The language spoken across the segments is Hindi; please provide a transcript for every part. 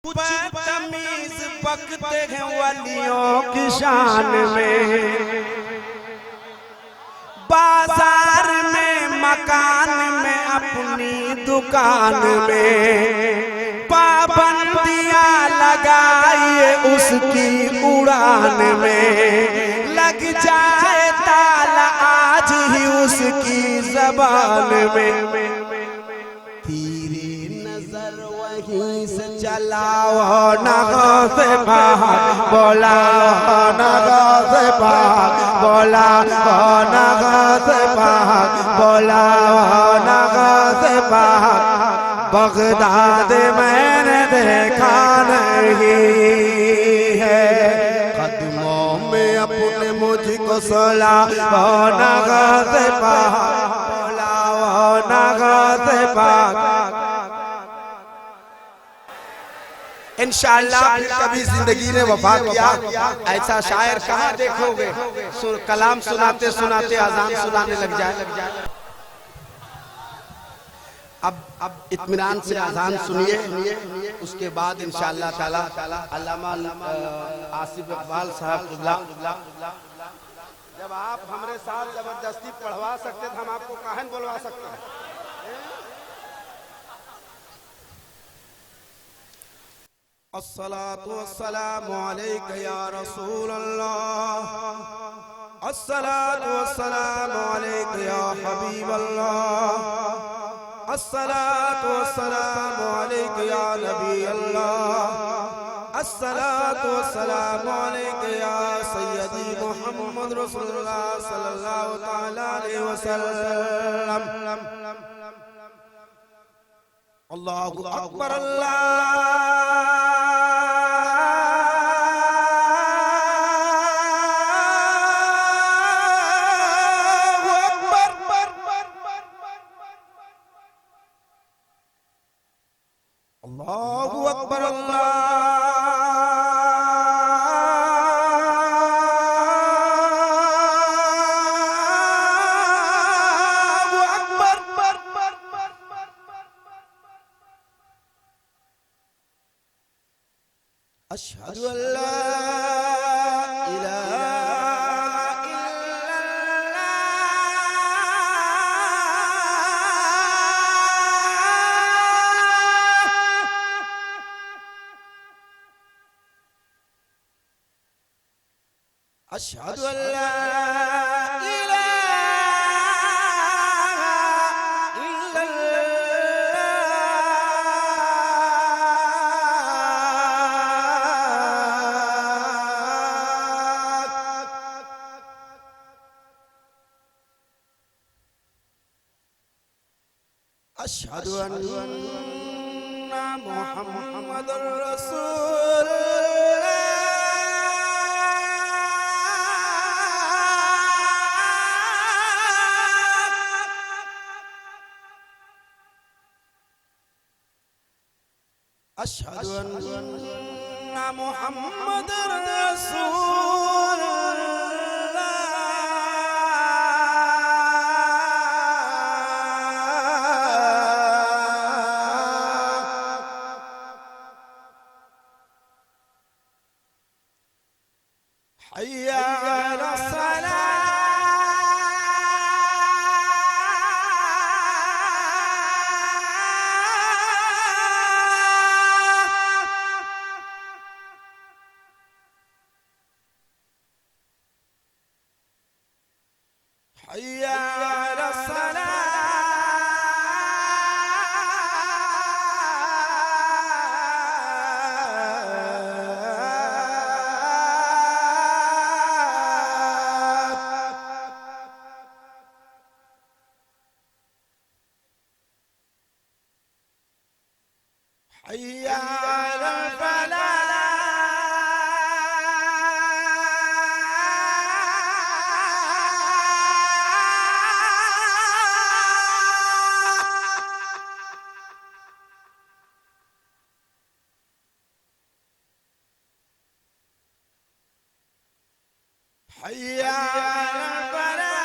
तमीज बकते हैं वलियों की शान में, बाजार में मकान में अपनी दुकान में पाबंदियां लगाइए उसकी उड़ान में, लग जाए ताला आज ही उसकी जबान में। वहीं से चलाओ नगो से भाग बोला, नगो से भाग बोला, नगो से भाग बोला, नगो से भाग। बगदाद मैंने देखा नहीं है, कदमों में अपने मुझको सोला, नगो से भाग बोला, नगो से भाग। इंशाअल्लाह कभी जिंदगी ने वफा किया ऐसा शायर कहाँ देखोगे, कलाम सुनाते सुनाते अजान सुनाने लग जाए। अब इत्मीनान से अजान सुनिए, उसके बाद इंशाअल्लाह ताला अल्लामा आसिफ इकबाल साहब, जब आप हमारे साथ जबरदस्ती पढ़वा सकते थे हम आपको काहे न बोलवा सकते हैं। अस्सलातु वस्सलामु अलैका या रसूल अल्लाह, अस्सलातु वस्सलामु अलैका या हबीब अल्लाह, अस्सलातु वस्सलामु अलैका या नबी अल्लाह, अस्सलातु वस्सलामु अलैका या सय्यदी मुहम्मद रसूलुल्लाह सल्लल्लाहु तआला अलैहि वसल्लम। अल्लाहु अकबर अल्लाह अल्लाहु अकबर अल्लाहु अकबर। अशहदु अल्ला इलाहा अशहदु अल्ला इलाहा इल्लल्लाह। अशहदु अन्ना मुहम्मदुर रसूल। अशहदु अन्ना मुहम्मदुर रसूलुल्लाह। हय्या अला सलाह। हय्या अला सलाह। हय्या अला फलाह। हय्या अला फलाह।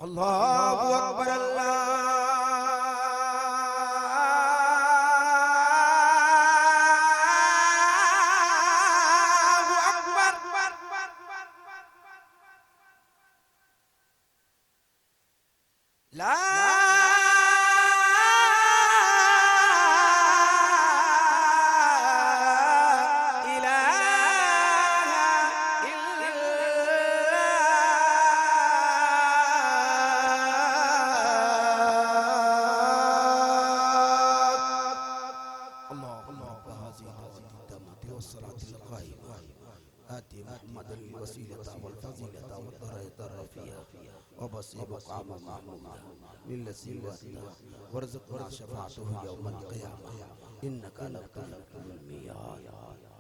अल्लाहु अकबर अल्लाहु अकबर। ला वरज़क़ना शफ़ाअतहु यौमल क़ियामह इन्नका लतुल मियाद।